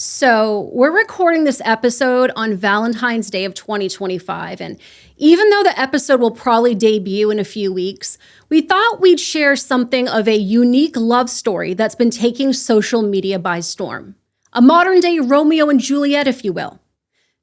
So, we're recording this episode on Valentine's Day of 2025, and even though the episode will probably debut in a few weeks, we thought we'd share something of a unique love story that's been taking social media by storm. A modern-day Romeo and Juliet, if you will.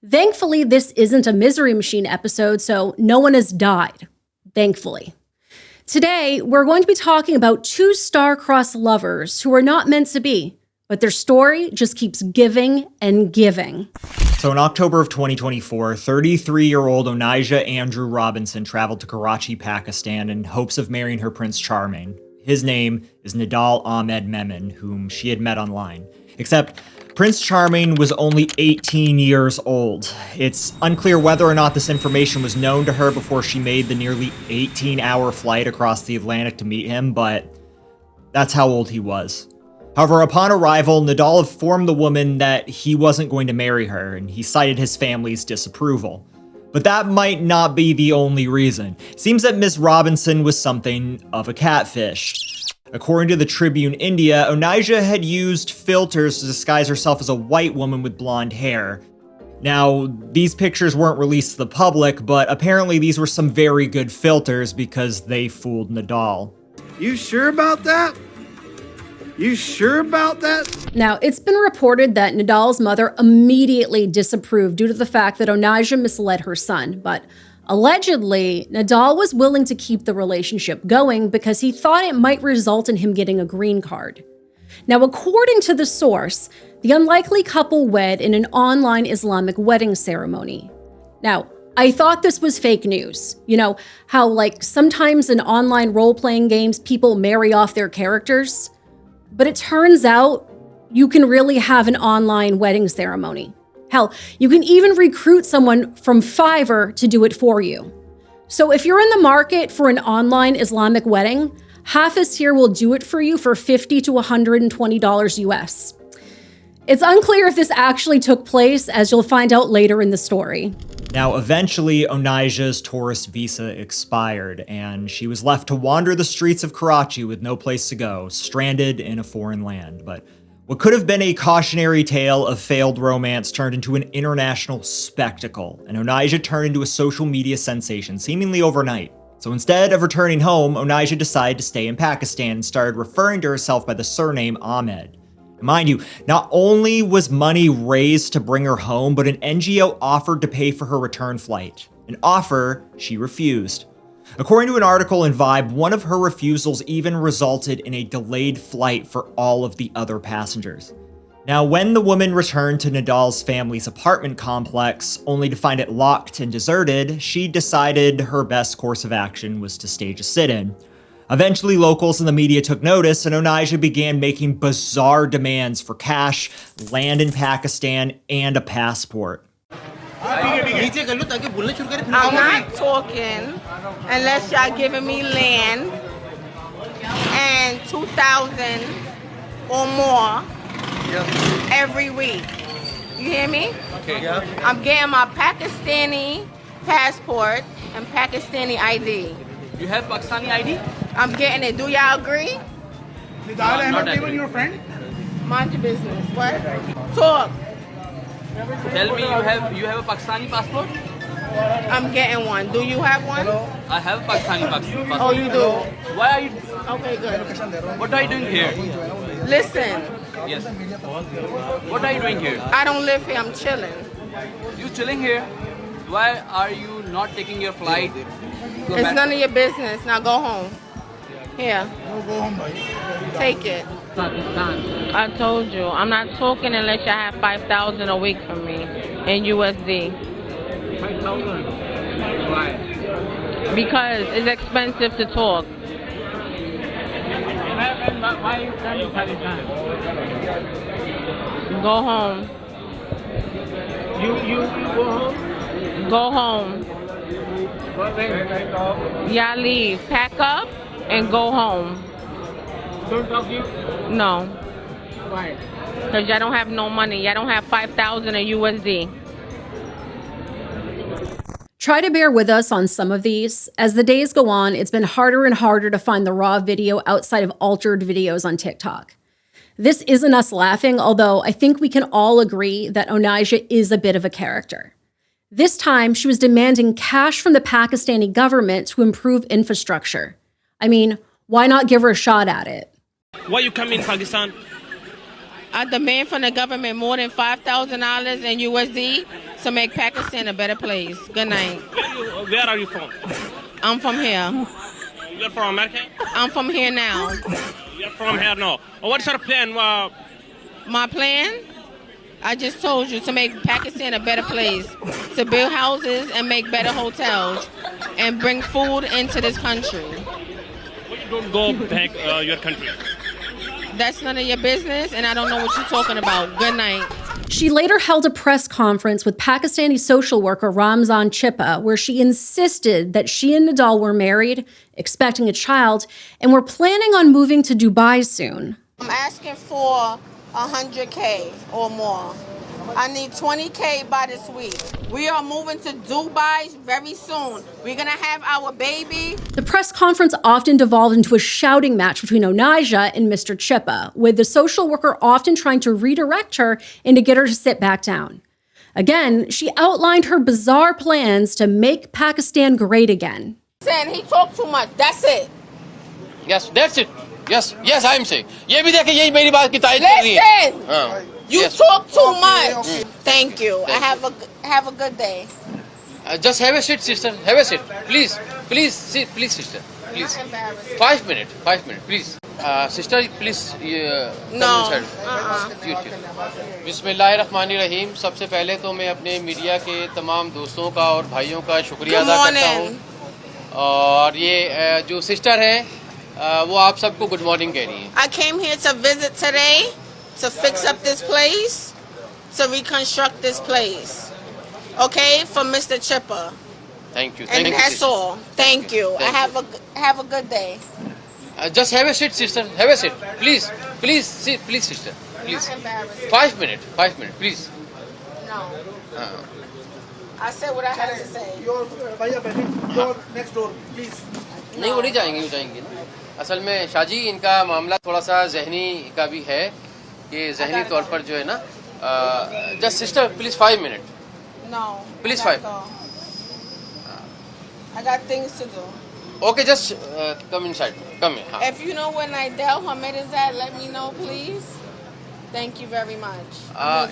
Thankfully, this isn't a Misery Machine episode, so no one has died. Thankfully. Today, we're going to be talking about two star-crossed lovers who are not meant to be, but their story just keeps giving and giving. So in October of 2024, 33-year-old Onijah Andrew Robinson traveled to Karachi, Pakistan in hopes of marrying her Prince Charming. His name is Nidal Ahmed Memon, whom she had met online. Except Prince Charming was only 18 years old. It's unclear whether or not this information was known to her before she made the nearly 18-hour flight across the Atlantic to meet him, but that's how old he was. However, upon arrival, Nidal informed the woman that he wasn't going to marry her, and he cited his family's disapproval. But that might not be the only reason. It seems that Ms. Robinson was something of a catfish. According to the Tribune India, Onijah had used filters to disguise herself as a white woman with blonde hair. Now, these pictures weren't released to the public, but apparently these were some very good filters because they fooled Nidal. You sure about that? You sure about that? Now, it's been reported that Nidal's mother immediately disapproved due to the fact that Onijah misled her son, but allegedly, Nidal was willing to keep the relationship going because he thought it might result in him getting a green card. Now, according to the source, the unlikely couple wed in an online Islamic wedding ceremony. Now, I thought this was fake news. You know, how sometimes in online role-playing games, people marry off their characters? But it turns out you can really have an online wedding ceremony. Hell, you can even recruit someone from Fiverr to do it for you. So if you're in the market for an online Islamic wedding, Hafiz here will do it for you for $50 to $120 US. It's unclear if this actually took place, as you'll find out later in the story. Now, eventually, Onijah's tourist visa expired, and she was left to wander the streets of Karachi with no place to go, stranded in a foreign land. But what could have been a cautionary tale of failed romance turned into an international spectacle, and Onijah turned into a social media sensation, seemingly overnight. So instead of returning home, Onijah decided to stay in Pakistan and started referring to herself by the surname Ahmed. Mind you, not only was money raised to bring her home, but an NGO offered to pay for her return flight. An offer she refused. According to an article in Vibe, one of her refusals even resulted in a delayed flight for all of the other passengers. Now, when the woman returned to Nidal's family's apartment complex, only to find it locked and deserted, she decided her best course of action was to stage a sit-in. Eventually, locals in the media took notice, and Onijah began making bizarre demands for cash, land in Pakistan, and a passport. I'm not talking unless y'all giving me land and 2,000 or more every week. You hear me? Okay. I'm getting my Pakistani passport and Pakistani ID. You have Pakistani ID? I'm getting it. Do y'all agree? Nidal Ahmed even your friend? Mind your business. What? Talk. Tell me you have a Pakistani passport? I'm getting one. Do you have one? I have a Pakistani passport. Oh, you do? Why are you? Okay, good. What are you doing here? Listen, Yes. What are you doing here? I don't live here. I'm chilling. You chilling here? Why are you not taking your flight? It's none of your business. Now go home. Here. Take it. I told you, I'm not talking unless you have 5,000 a week from me in USD. 5,000. Why? Because it's expensive to talk. Why are you trying to Pakistan? Go home. You go home? Go home. Y'all leave. Pack up and go home. Don't talk to you? No. Why? Because y'all don't have no money. Y'all don't have 5,000 in USD. Try to bear with us on some of these. As the days go on, it's been harder and harder to find the raw video outside of altered videos on TikTok. This isn't us laughing, although I think we can all agree that Onijah is a bit of a character. This time, she was demanding cash from the Pakistani government to improve infrastructure. I mean, why not give her a shot at it? Why you come in Pakistan? I demand from the government more than $5,000 in USD to make Pakistan a better place. Good night. Where are you from? I'm from here. You're from America? I'm from here now. You're from here now. What's your plan? My plan? I just told you, to make Pakistan a better place, to build houses and make better hotels, and bring food into this country. Why you don't go back your country? That's none of your business, and I don't know what you're talking about. Good night. She later held a press conference with Pakistani social worker Ramzan Chippa, where she insisted that she and Nidal were married, expecting a child, and were planning on moving to Dubai soon. I'm asking for 100K or more. I need 20K by this week. We are moving to Dubai very soon. We're gonna have our baby. The press conference often devolved into a shouting match between Onijah and Mr. Chippa, with the social worker often trying to redirect her and to get her to sit back down. Again, she outlined her bizarre plans to make Pakistan great again. Saying he talked too much. That's it. Yes, that's it. Yes, I'm saying. ये भी देखें, यही मेरी बात की तारीफ कर रही है. Listen. You talk too much. Thank you. Have a good day. Just have a seat, sister. Have a seat. Please, sit, please, sister. Please. 5 minutes, please. Sister, please. No. बिस्मिल्लाहिर्रहमानिर्रहीम. सबसे पहले तो मैं अपने मीडिया के तमाम दोस्तों का और भाइयों का शुक्रिया अदा करता हूँ. और ये जो सिस्टर है वो आप सबको गुड मॉर्निंग कह रही हैं. I came here to visit today, to fix up this place, to reconstruct this place. Okay, for Mr. Chippa. Thank you. And that's all. Thank you. Have a good day. Just have a seat, sister. Have a seat. Please, sit, please, sister. Please. 5 minutes, please. No. I said what I had to say. Your next door, please. नहीं वो नहीं जाएंगे ना. असल में शाजी इनका मामला थोड़ा सा जहनी का भी है कि जहनी तौर पर जो है ना. Just sister please 5 minute. No. Please 5. I got things to do. Okay, just come inside. Come in. हाँ. If you know where Nidal Hamid is at, let me know, please. Thank you very much.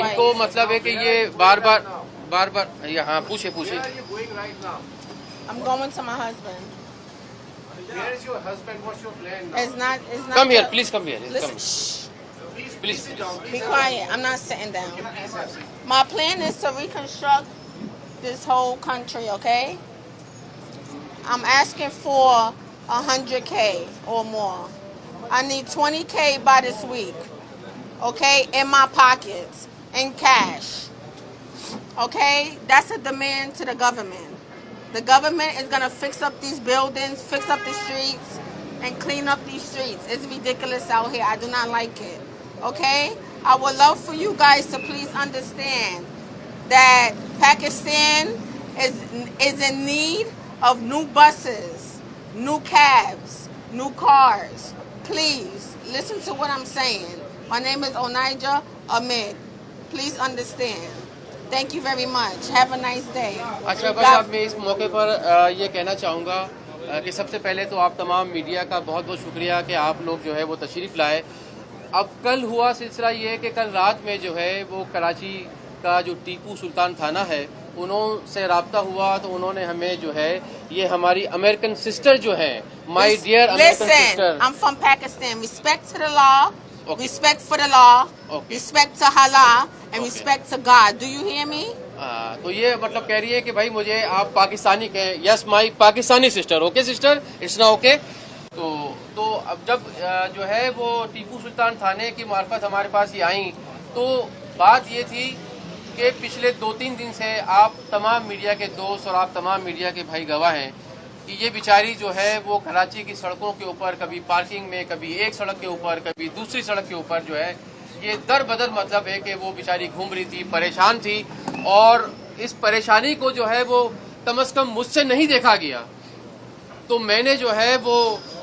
इनको मतलब है कि ये बार-बार यहाँ पूछे. I'm going to my husband. Where is your husband? What's your plan now? It's not. Come here, please come here. Listen, Come. shh. Please. Be quiet. I'm not sitting down. My plan is to reconstruct this whole country, okay? I'm asking for 100K or more. I need 20K by this week, okay? In my pockets, in cash, okay? That's a demand to the government. The government is going to fix up these buildings, fix up the streets, and clean up these streets. It's ridiculous out here. I do not like it. Okay? I would love for you guys to please understand that Pakistan is in need of new buses, new cabs, new cars. Please, listen to what I'm saying. My name is Onijah Ahmed. Please understand. Thank you very much. Have a nice day. अच्छा बस अब मैं इस मौके पर ये कहना चाहूँगा कि सबसे पहले तो आप तमाम मीडिया का बहुत बहुत शुक्रिया कि आप लोग जो है वो तशरीफ़ लाए. अब कल हुआ सिलसिला ये है कि कल रात में जो है वो कराची का जो टीपू सुल्तान थाना है उन्होंने रब्ता हुआ तो उन्होंने हमें जो है ये हमारी अमेरिकन सिस्टर जो है my dear American sister. I'm from Pakistan. Respect to the law. Okay. Respect for the law. Okay. Respect to Allah. And respect to God. Do you hear me? तो ये मतलब कह रही है कि भाई मुझे आप पाकिस्तानी कहें. Yes my Pakistani sister. Okay sister, it's ना ओके. तो अब जब जो है वो टीपू सुल्तान थाने की मार्फत हमारे पास ये आई तो बात ये थी कि पिछले 2-3 दिन से आप तमाम मीडिया के दोस्त और आप तमाम मीडिया के भाई गवाह हैं कि ये बेचारी जो है वो कराची की सड़कों के ऊपर कभी पार्किंग में, कभी एक सड़क के ऊपर, कभी दूसरी सड़क के ऊपर जो है ये दर बदर मतलब है कि वो बेचारी घूम रही थी, परेशान थी. और इस परेशानी को जो है वो कम से कम मुझसे नहीं देखा गया. तो मैंने जो है वो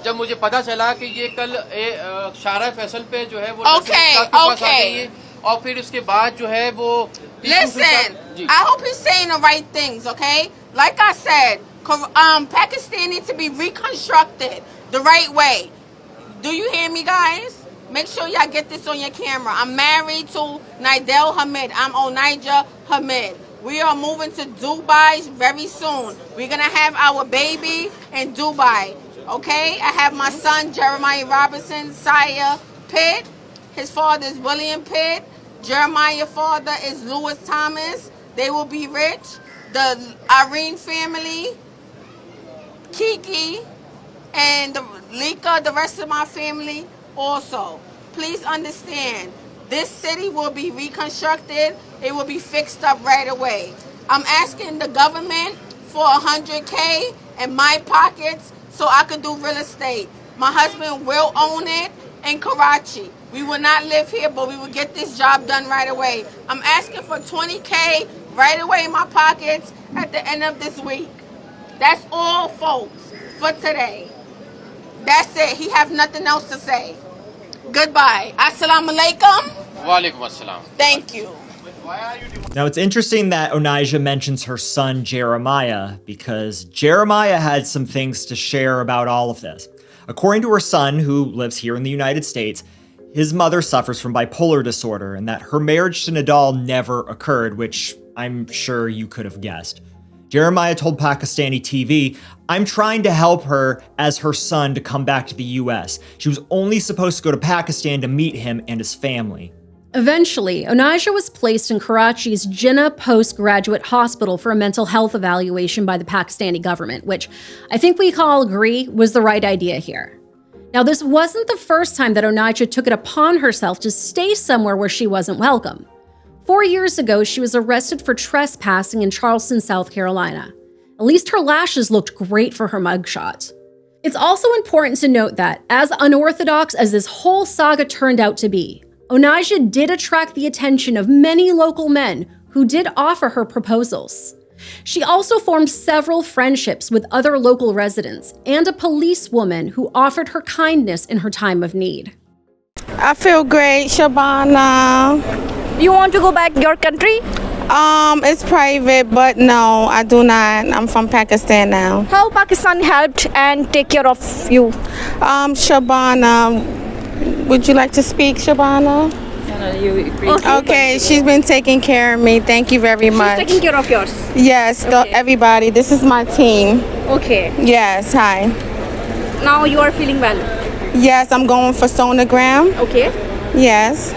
जब मुझे पता चला कि ये कल शारा फैसल पे जो है वो Okay, के पास आ okay. गई है और फिर उसके बाद जो है वो Listen, I hope he's saying the right things, okay? Like I said, Pakistan needs to be reconstructed the right way. Do you hear me, guys? Make sure y'all get this on your camera. I'm married to Nidel Hamid. I'm Onijah Hamid. We are moving to Dubai very soon. We're going to have our baby in Dubai, okay? I have my son, Jeremiah Robinson, Sire Pitt. His father is William Pitt. Jeremiah's father is Lewis Thomas. They will be rich. The Irene family, Kiki, and Lika, the rest of my family also. Please understand, this city will be reconstructed. It will be fixed up right away. I'm asking the government for $100K in my pockets so I can do real estate. My husband will own it in Karachi. We will not live here, but we will get this job done right away. I'm asking for $20K right away in my pockets at the end of this week. That's all, folks, for today. That's it. He have nothing else to say. Goodbye. Assalamu alaikum. वालेकुम अस्सलाम. Thank you. Now, it's interesting that Onijah mentions her son Jeremiah, because Jeremiah had some things to share about all of this. According to her son, who lives here in the United States, his mother suffers from bipolar disorder and that her marriage to Nidal never occurred, which I'm sure you could have guessed. Jeremiah told Pakistani TV, "I'm trying to help her as her son to come back to the US. She was only supposed to go to Pakistan to meet him and his family." Eventually, Onijah was placed in Karachi's Jinnah Postgraduate Hospital for a mental health evaluation by the Pakistani government, which I think we can all agree was the right idea here. Now, this wasn't the first time that Onijah took it upon herself to stay somewhere where she wasn't welcome. 4 years ago, she was arrested for trespassing in Charleston, South Carolina. At least her lashes looked great for her mugshot. It's also important to note that, as unorthodox as this whole saga turned out to be, Onijah did attract the attention of many local men who did offer her proposals. She also formed several friendships with other local residents and a policewoman who offered her kindness in her time of need. I feel great, Shabana. You want to go back your country? It's private, but no, I do not. I'm from Pakistan now. How Pakistan helped and take care of you? Shabana, would you like to speak, Shabana? Okay, she's been taking care of me. Thank you very much. She's taking care of yours. Yes, Okay. everybody. This is my team. Okay. Yes, hi. Now you are feeling well. Yes, I'm going for sonogram. Okay. Yes.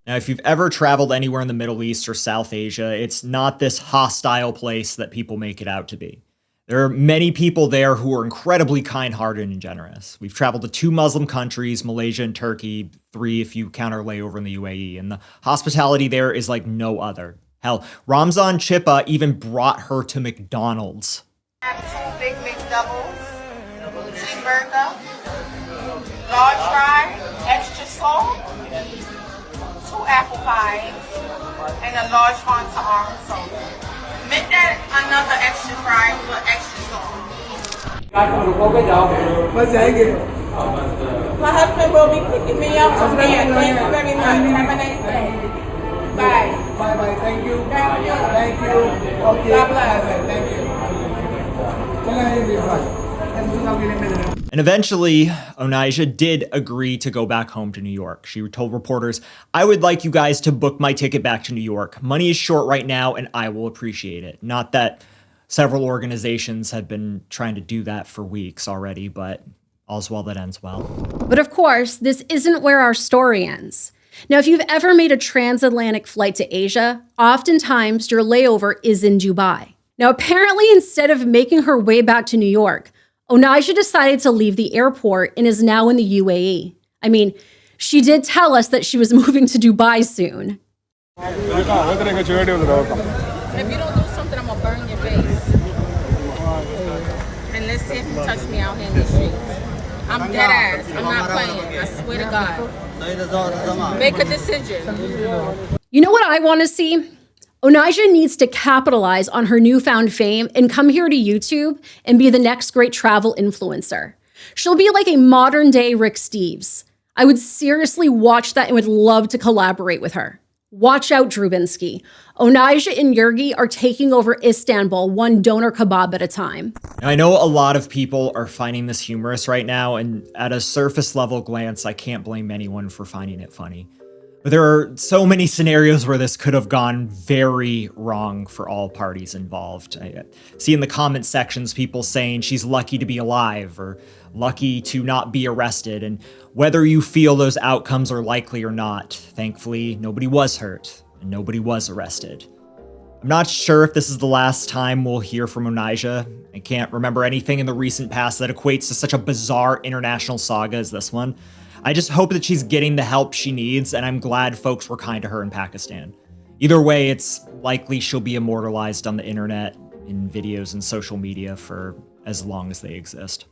Now, if you've ever traveled anywhere in the Middle East or South Asia, it's not this hostile place that people make it out to be. There are many people there who are incredibly kind-hearted and generous. We've traveled to 2 Muslim countries, Malaysia and Turkey, 3 if you count our layover in the UAE, and the hospitality there is like no other. Hell, Ramzan Chippa even brought her to McDonald's. 2 Big McDoubles, cheeseburger, large fry, extra salt, 2 apple pies, and a large Fanta orange soda. Make that another extra fry with extra salt. My husband will be picking me up from there. Thank you very much. Have a nice day. Bye. Bye. Thank you. Thank you. Thank you. Okay. God bless. Thank you. And eventually, Onijah did agree to go back home to New York. She told reporters, "I would like you guys to book my ticket back to New York. Money is short right now, and I will appreciate it." Not that several organizations had been trying to do that for weeks already, but all's well that ends well. But of course, this isn't where our story ends. Now, if you've ever made a transatlantic flight to Asia, oftentimes your layover is in Dubai. Now, apparently, instead of making her way back to New York, Onijah decided to leave the airport and is now in the UAE. I mean, she did tell us that she was moving to Dubai soon. If you don't do something, I'm gonna burn your face. And let's see if you touch me out here in the streets. I'm dead ass. I'm not playing. I swear to God. Make a decision. You know what I want to see? Onijah needs to capitalize on her newfound fame and come here to YouTube and be the next great travel influencer. She'll be like a modern day Rick Steves. I would seriously watch that and would love to collaborate with her. Watch out, Drubinski. Onijah and Yurgi are taking over Istanbul one doner kebab at a time. Now, I know a lot of people are finding this humorous right now, and at a surface level glance, I can't blame anyone for finding it funny. But there are so many scenarios where this could have gone very wrong for all parties involved. I see in the comment sections people saying she's lucky to be alive or lucky to not be arrested, and whether you feel those outcomes are likely or not, thankfully, nobody was hurt and nobody was arrested. I'm not sure if this is the last time we'll hear from Onijah. I can't remember anything in the recent past that equates to such a bizarre international saga as this one. I just hope that she's getting the help she needs, and I'm glad folks were kind to her in Pakistan. Either way, it's likely she'll be immortalized on the internet, in videos and social media for as long as they exist.